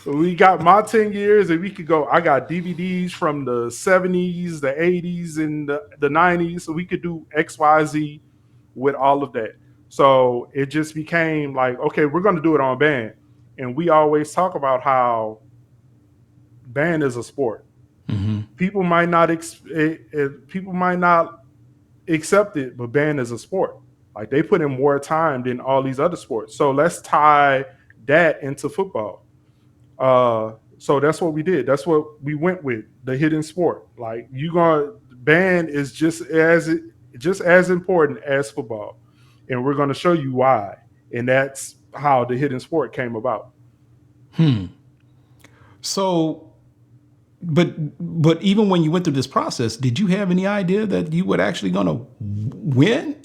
We got my 10 years, and we could go. I got DVDs from the 70s, the 80s, and the 90s. So we could do XYZ with all of that. So it just became like, okay, we're going to do it on band. And we always talk about how band is a sport. Mm-hmm. People might not accept it, but band is a sport. Like they put in more time than all these other sports. So let's tie that into football. So that's what we did. That's what we went with, the hidden sport. Like band is just as important as football. And we're going to show you why. And that's how the hidden sport came about. So, but even when you went through this process, did you have any idea that you were actually going to win?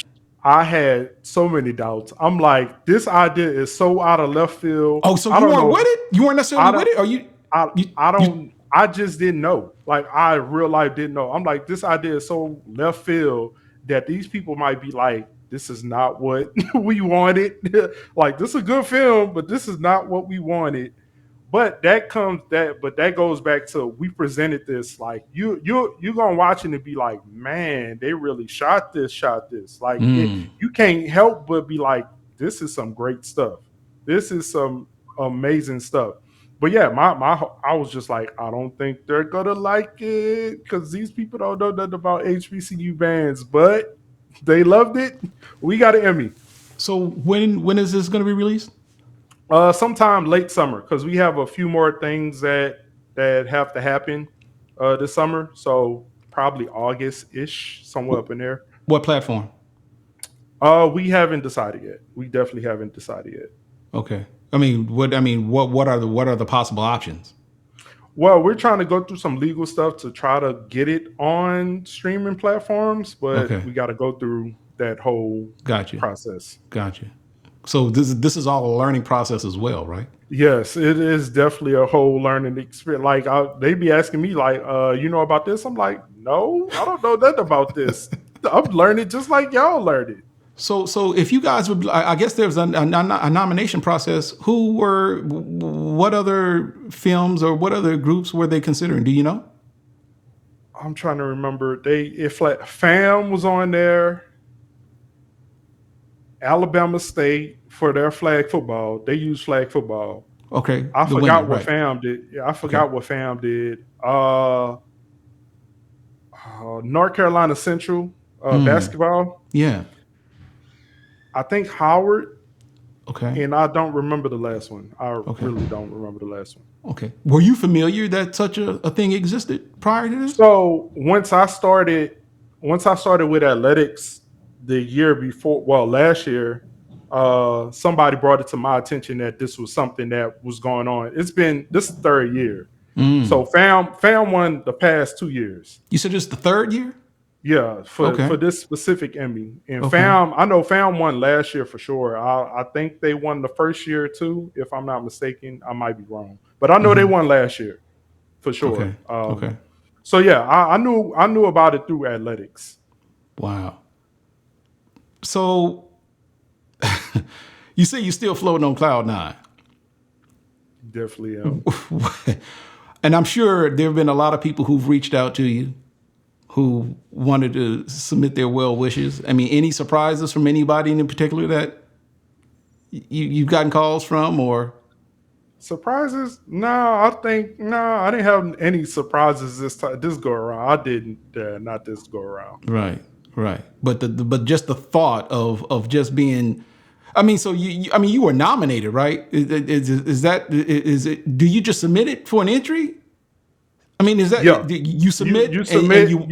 I had so many doubts. I'm like, this idea is so out of left field. Oh, so you weren't with it? You weren't necessarily with it? Or I just didn't know. Like, I real life didn't know. I'm like, this idea is so left field that these people might be like, this is not what we wanted. Like, this is a good film, but this is not what we wanted. But that goes back to, we presented this like you're gonna watch it and be like, man, they really shot this. Like you can't help but be like, this is some great stuff. This is some amazing stuff. But yeah, I was just like, I don't think they're gonna like it because these people don't know nothing about HBCU bands, but they loved it. We got an Emmy. So when is this gonna be released? Sometime late summer, because we have a few more things that have to happen this summer. So probably August-ish, somewhere up in there. What platform? We haven't decided yet. We definitely haven't decided yet. Okay. What are the possible options? Well, we're trying to go through some legal stuff to try to get it on streaming platforms, but we got to go through that whole process. Gotcha. So this is all a learning process as well, right? Yes, it is definitely a whole learning experience. Like they be asking me, like, you know about this? I'm like, no, I don't know nothing about this. I'm learning just like y'all learned it. So if you guys would, I guess there's a nomination process. What other films or what other groups were they considering? Do you know? I'm trying to remember. FAM was on there. Alabama State for their flag football. They use flag football. Okay. I forgot what FAM did. Yeah, I forgot what FAM did. North Carolina Central basketball. Yeah. I think Howard. Okay. And I don't remember the last one. I really don't remember the last one. Okay. Were you familiar that such a thing existed prior to this? So once I started with athletics the year before, well, last year, somebody brought it to my attention that this was something that was going on. This is the third year. So FAM won the past 2 years. You said it's the third year? Yeah, for this specific Emmy. And I know FAM won last year for sure. I think they won the first year too, if I'm not mistaken. I might be wrong. But I know they won last year for sure. Okay. So yeah, I knew about it through athletics. Wow. So you say you're still floating on cloud nine. Definitely am. And I'm sure there have been a lot of people who've reached out to you who wanted to submit their well wishes. Any surprises from anybody in particular that you've gotten calls from, or? Surprises? No, I didn't have any surprises this go around. I didn't, not this go around. Right. But just the thought of just being, so you were nominated, right? Is it? Do you just submit it for an entry? Is that you submit? You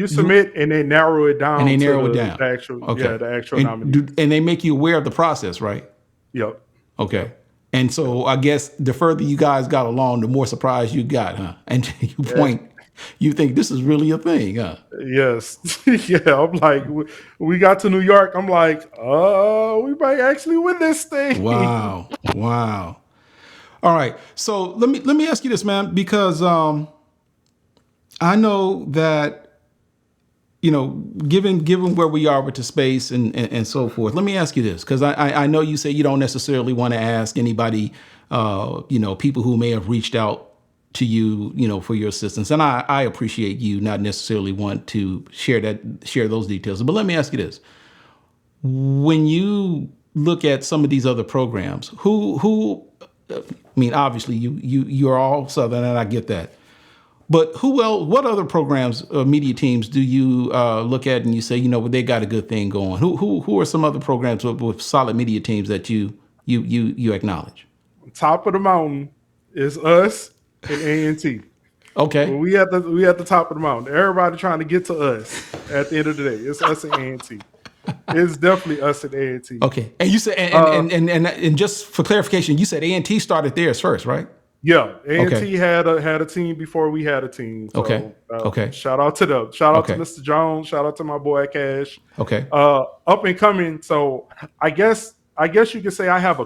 submit, and they narrow it down. The actual nominee. And they make you aware of the process, right? Yep. Okay. And so I guess the further you guys got along, the more surprised you got, huh? And you point You think this is really a thing, huh? Yes. Yeah. I'm like, we got to New York. I'm like, we might actually win this thing. Wow. Wow. All right. So let me ask you this, man, because I know that, given where we are with the space and so forth, let me ask you this, because I know you say you don't necessarily want to ask anybody, people who may have reached out to you, for your assistance. And I appreciate you not necessarily want to share those details. But let me ask you this. When you look at some of these other programs, obviously you're all Southern, and I get that. But what other programs, media teams do you look at and you say, they got a good thing going? Who are some other programs with solid media teams that you acknowledge? Top of the mountain is us and A&T. Okay. Well, we at the top of the mountain. Everybody trying to get to us at the end of the day. It's us and A&T. It's definitely us and A&T. Okay. And you said, and just for clarification, you said A&T started theirs first, right? Yeah, A&T had a team before we had a team. So, okay. Shout out to them. Shout out to Mr. Jones. Shout out to my boy Cash. Okay. Up and coming. So I guess you could say I have a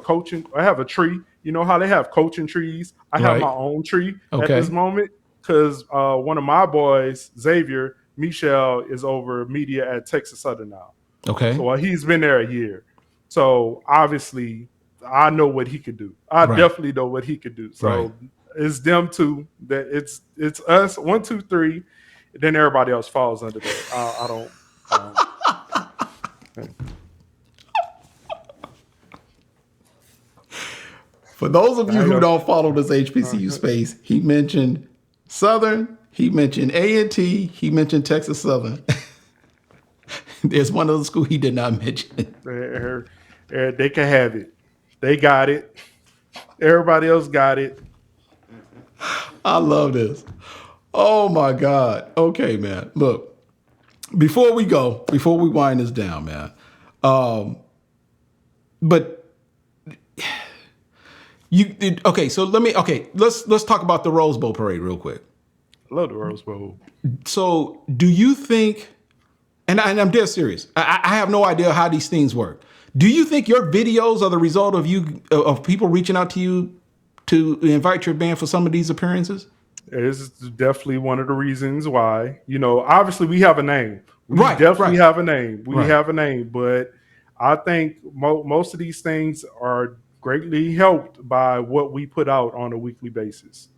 tree. You know how they have coaching trees? I have my own tree at this moment because one of my boys, Xavier Michel, is over media at Texas Southern now. Okay. So he's been there a year. So obviously I know what he could do. I definitely know what he could do. So it's them two. That it's us 1, 2, 3. Then everybody else falls under that. I don't. For those of you who don't follow this HBCU space, he mentioned Southern, he mentioned A&T, he mentioned Texas Southern. There's one other school he did not mention. They can have it. They got it. Everybody else got it. I love this. Oh my God. Okay, man. Look, before we wind this down, man. But let's talk about the Rose Bowl parade real quick. I love the Rose Bowl. So do you think, and I'm dead serious, I have no idea how these things work. Do you think your videos are the result of people reaching out to you to invite your band for some of these appearances? It's definitely one of the reasons why. Obviously we have a name. We have a name. We have a name, but I think most of these things are greatly helped by what we put out on a weekly basis.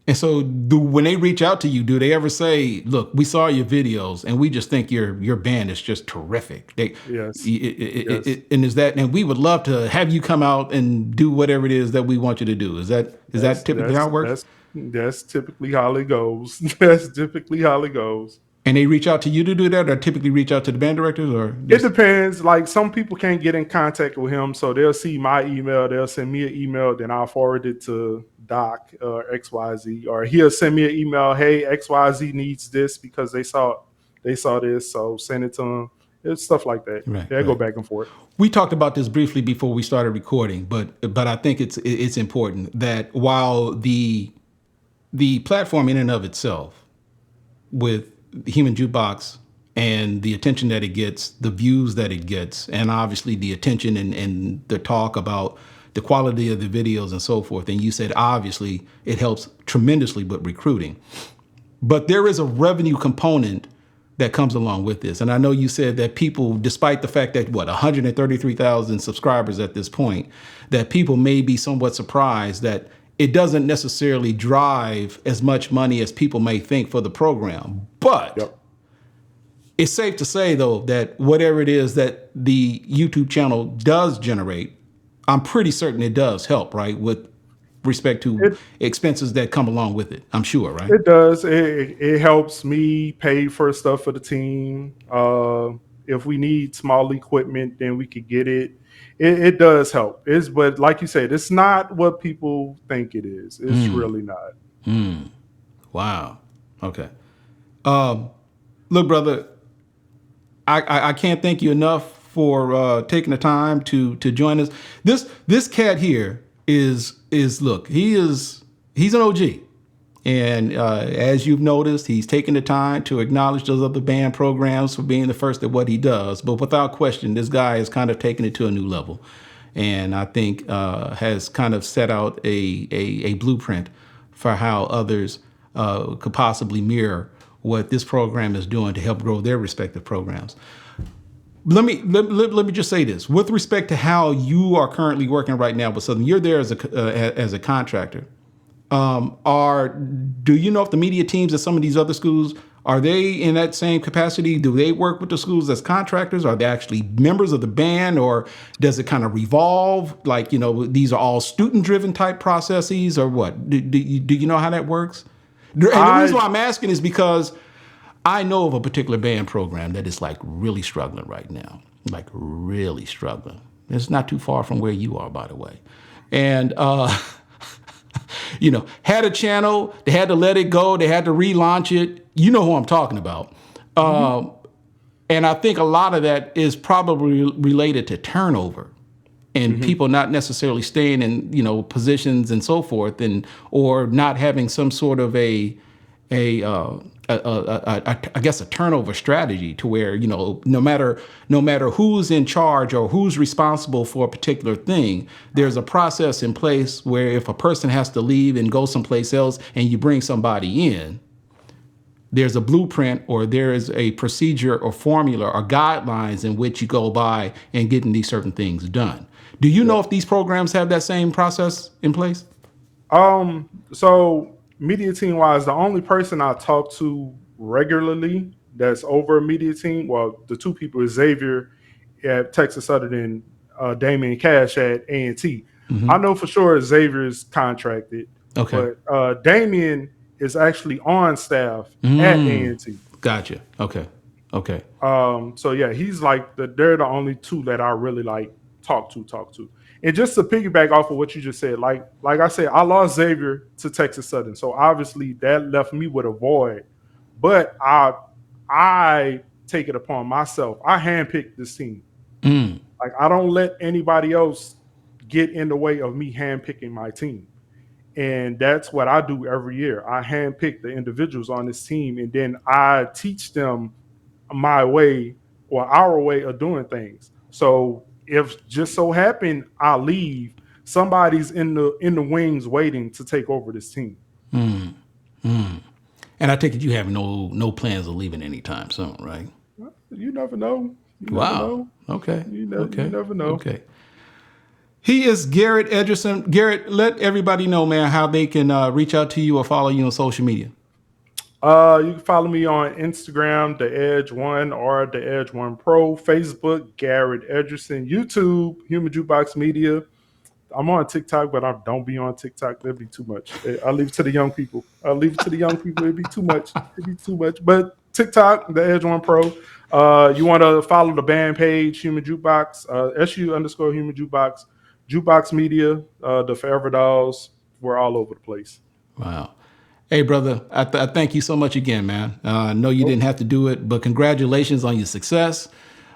And so when they reach out to you, do they ever say, look, we saw your videos and we just think your band is just terrific? Yes. And we would love to have you come out and do whatever it is that we want you to do. Is that typically how it works? That's typically how it goes. That's typically how it goes. And they reach out to you to do that, or typically reach out to the band directors, or it depends. Like some people can't get in contact with him, so they'll see my email, they'll send me an email, then I'll forward it to Doc or XYZ, or he'll send me an email, hey, XYZ needs this because they saw this, so send it to them. It's stuff like that. They go back and forth. We talked about this briefly before we started recording, but I think it's important that while the platform in and of itself, with Human Jukebox and the attention that it gets, the views that it gets, and obviously the attention and the talk about the quality of the videos and so forth. And you said, obviously, it helps tremendously with recruiting. But there is a revenue component that comes along with this. And I know you said that people, despite the fact that, 133,000 subscribers at this point, that people may be somewhat surprised that it doesn't necessarily drive as much money as people may think for the program. But it's safe to say, though, that whatever it is that the YouTube channel does generate, I'm pretty certain it does help, right, with respect to expenses that come along with it. I'm sure, right? It does. It helps me pay for stuff for the team. If we need small equipment, then we could get it. It does help. But like you said, it's not what people think it is. It's really not. Wow. Okay. Look, brother, I can't thank you enough for taking the time to join us. This cat here is look, he's an OG. And as you've noticed, he's taken the time to acknowledge those other band programs for being the first at what he does. But without question, this guy has kind of taken it to a new level. And I think has kind of set out a blueprint for how others could possibly mirror what this program is doing to help grow their respective programs. Let me just say this. With respect to how you are currently working right now with Southern, you're there as a contractor. Do you know if the media teams at some of these other schools, are they in that same capacity? Do they work with the schools as contractors? Are they actually members of the band, or does it kind of revolve? Like, these are all student-driven type processes, or what? Do you know how that works? And the reason why I'm asking is because I know of a particular band program that is like really struggling right now, like really struggling. It's not too far from where you are, by the way. And, had a channel, they had to let it go, they had to relaunch it. You know who I'm talking about. And I think a lot of that is probably related to turnover and people not necessarily staying in, positions and so forth, or not having some sort of I guess a turnover strategy to where, no matter who's in charge or who's responsible for a particular thing, there's a process in place where if a person has to leave and go someplace else and you bring somebody in, there's a blueprint or there is a procedure or formula or guidelines in which you go by in getting these certain things done. Do you know if these programs have that same process in place? So media team wise, the only person I talk to regularly that's over a media team, well, the two people is Xavier at Texas Southern and Damian Cash at A&T. I know for sure Xavier is contracted. Okay. But Damian is actually on staff at A&T. Gotcha. Okay. So yeah, he's like they're the only two that I really like talk to. And just to piggyback off of what you just said, like I said, I lost Xavier to Texas Southern, so obviously that left me with a void. But I take it upon myself. I handpicked this team. Like I don't let anybody else get in the way of me handpicking my team. And that's what I do every year. I handpick the individuals on this team, and then I teach them my way or our way of doing things. So if just so happen I leave, somebody's in the wings waiting to take over this team. And I take it you have no plans of leaving anytime soon, right? You never know. Wow. Okay. You never know. Okay. He is Garrett Edgerson. Garrett, let everybody know, man, how they can reach out to you or follow you on social media. You can follow me on Instagram, The Edge One or The Edge One Pro, Facebook, Garrett Edgerson, YouTube, Human Jukebox Media. I'm on TikTok, but I don't be on TikTok. That'd be too much. I leave it to the young people. It'd be too much. But TikTok, The Edge One Pro. You want to follow the band page, Human Jukebox, SU_Human Jukebox, Jukebox Media, the Forever Dolls. We're all over the place. Wow. Hey, brother, I thank you so much again, man. I know you didn't have to do it, but congratulations on your success.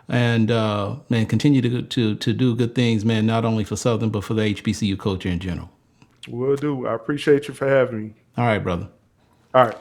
And, man, continue to do good things, man, not only for Southern, but for the HBCU culture in general. Will do. I appreciate you for having me. All right, brother. All right.